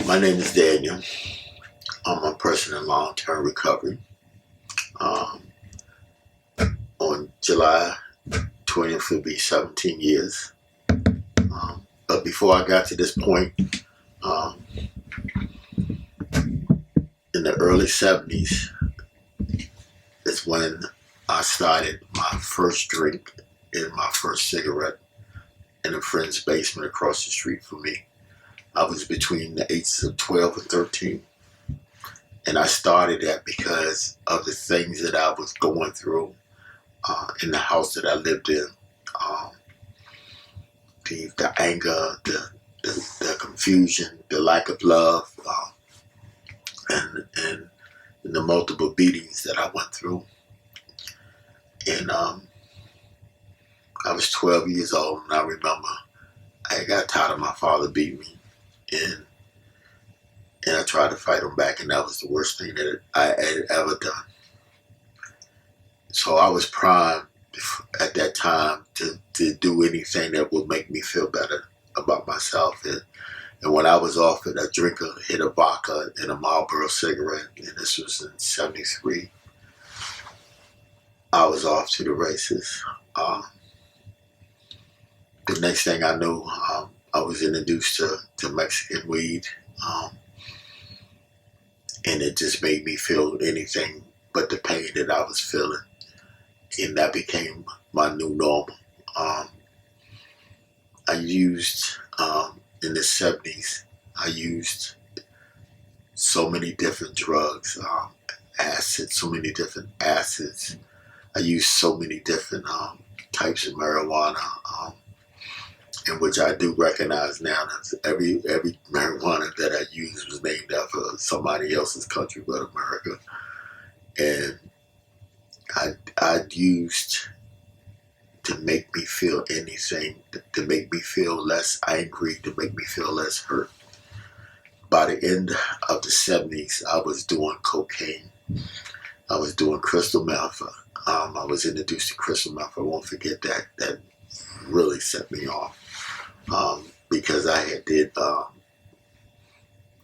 My name is Daniel. I'm a person in long-term recovery. Um, on July 20th will be 17 years. But before I got to this point, um, in the early 70s is when I started my first drink and my first cigarette in a friend's basement across the street from me. I was between the ages of 12 and 13. And I started that because of the things that I was going through in the house that I lived in. Um, the anger, the confusion, the lack of love, and the multiple beatings that I went through. And I was 12 years old, and I remember I got tired of my father beating me, and I tried to fight him back, and that was the worst thing that I had ever done. So I was primed at that time to do anything that would make me feel better about myself. And when I was offered a drink, hit a vodka and a Marlboro cigarette, and this was in '73, I was off to the races. The next thing I knew, I was introduced to Mexican weed, and it just made me feel anything but the pain that I was feeling. And that became my new normal. I used, in the 70s, I used so many different drugs, acids, so many different acids. I used so many different types of marijuana, in which I do recognize now that every marijuana that I used was named after somebody else's country but America. And I used to make me feel anything, to make me feel less angry, to make me feel less hurt. By the end of the 70s, I was doing cocaine. I was doing crystal meth. I was introduced to crystal meth. I won't forget that. That really set me off, because I had did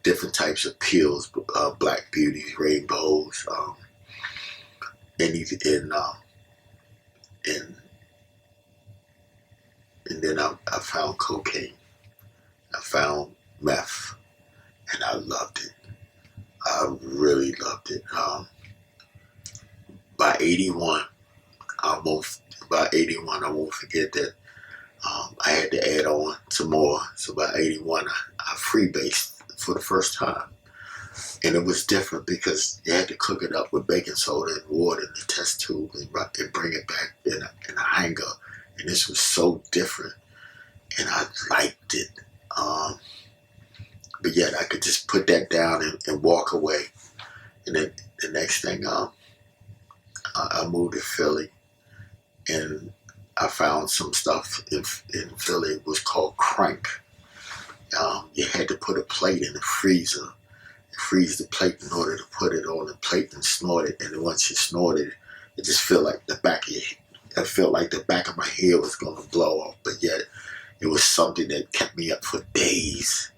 different types of pills, black beauties, rainbows, and then I found cocaine. I found meth, and I loved it. I really loved it. By 81, I won't forget that I had to add on some more. So by 81, I freebased for the first time. And it was different because you had to cook it up with baking soda and water in the test tube and bring it back in a hanger. And this was so different. And I liked it. But yet I could just put that down and walk away. And then the next thing, I moved to Philly, and I found some stuff in Philly. It was called crank. You had to put a plate in the freezer, freeze the plate in order to put it on the plate and snort it. And then once you snort it, it just felt like I felt like the back of my head was going to blow off. But yet it was something that kept me up for days.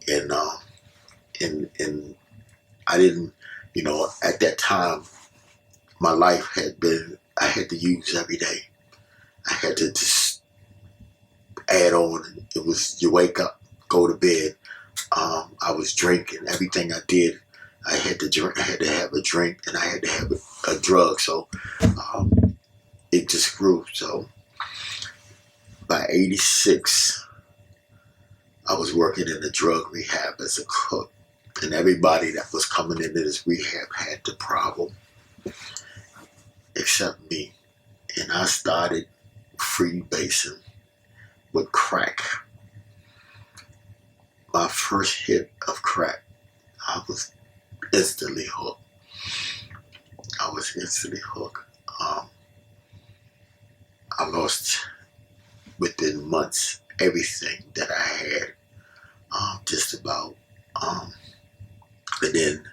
And I didn't, at that time, my life had been, I had to use every day. I had to just add on. It was, you wake up, go to bed. I was drinking. Everything I did, I had to drink. I had to have a drink, and I had to have a drug. So it just grew. So by 86, I was working in a drug rehab as a cook, and everybody that was coming into this rehab had the problem, except me. And I started freebasing with crack. My first hit of crack, I was instantly hooked. I lost, within months, everything that I had, just about. And then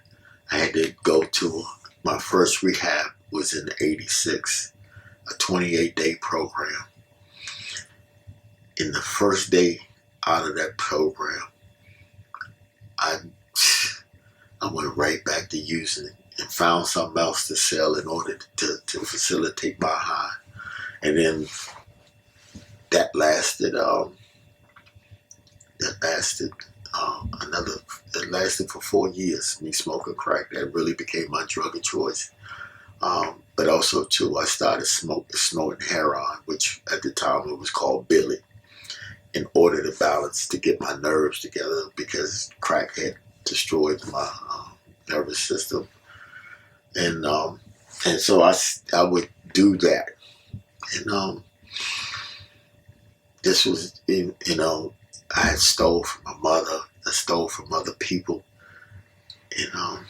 I had to go to, my first rehab was in '86, a 28-day program. In the first day out of that program, I right back to using it and found something else to sell in order to facilitate my high. And then that lasted it lasted for 4 years, me smoking crack. That really became my drug of choice. But also too, I started snorting heroin, which at the time it was called Billy, in order to get my nerves together, because crack had destroyed my nervous system. And so I would do that. And this was, I had stole from my mother, I stole from other people, and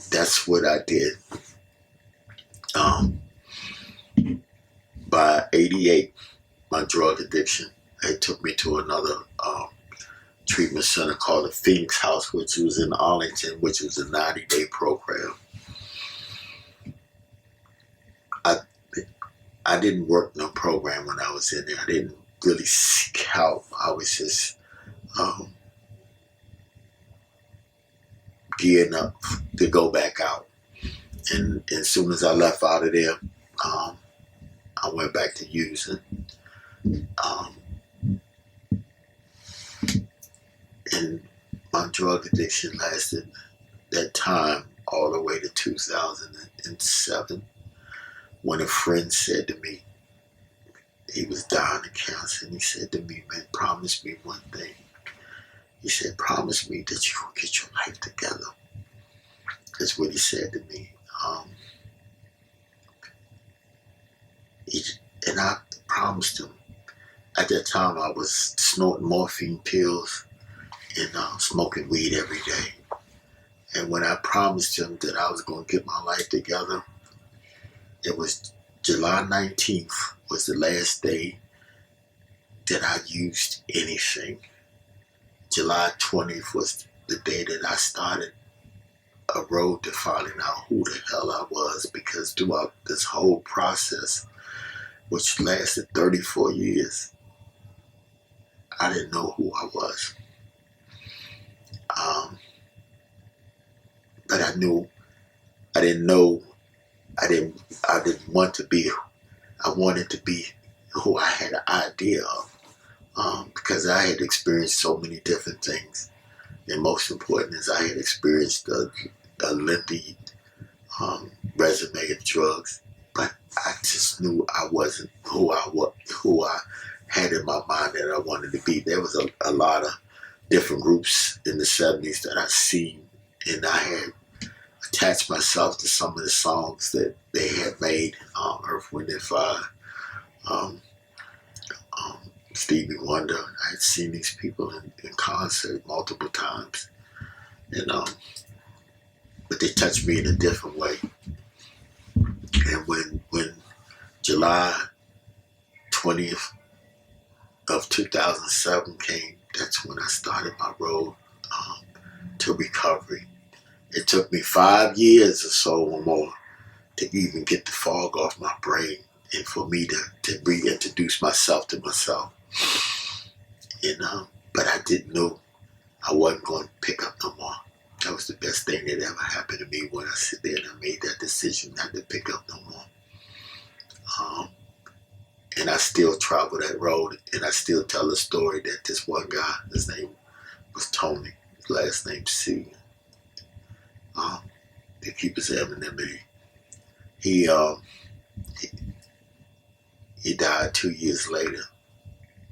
that's what I did. By 88, my drug addiction, it took me to another treatment center called the Phoenix House, which was in Arlington, which was a 90-day program. I didn't work no program when I was in there. I didn't really seek help. I was just gearing up to go back out. And as soon as I left out of there, I went back to using. And my drug addiction lasted that time all the way to 2007, when a friend said to me, he was dying of cancer, and he said to me, man, promise me one thing. He said, promise me that you're going to get your life together. That's what he said to me. And I promised him. At that time, I was snorting morphine pills and smoking weed every day. And when I promised him that I was going to get my life together, it was July 19th was the last day that I used anything. July 20th was the day that I started a road to finding out who the hell I was, because throughout this whole process, which lasted 34 years, I didn't know who I was. But I knew, I didn't want to be, I wanted to be who I had an idea of, because I had experienced so many different things. And most important is I had experienced a lengthy resume of drugs, but I just knew I wasn't who I had in my mind that I wanted to be. There was a lot of different groups in the 70s that I seen, and I had attached myself to some of the songs that they had made, Earth, Wind and Fire, Stevie Wonder. I had seen these people in concert multiple times, and but they touched me in a different way. And when July 20th of 2007 came, that's when I started my road to recovery. It took me 5 years or so or more to even get the fog off my brain, and for me to reintroduce myself to myself. And but I didn't know I wasn't going to pick up no more. That was the best thing that ever happened to me, when I sit there and I made that decision not to pick up no more. And I still travel that road, and I still tell the story that this one guy, his name was Tony, his last name C. To keep his anonymity. He died 2 years later.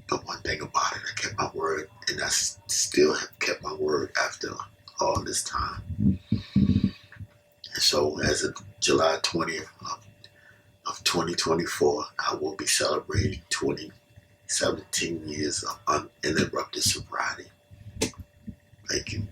But one thing about it, I kept my word, and I still have kept my word after all this time. And so as of July 20th of 2024, I will be celebrating 17 years of uninterrupted sobriety. Thank you.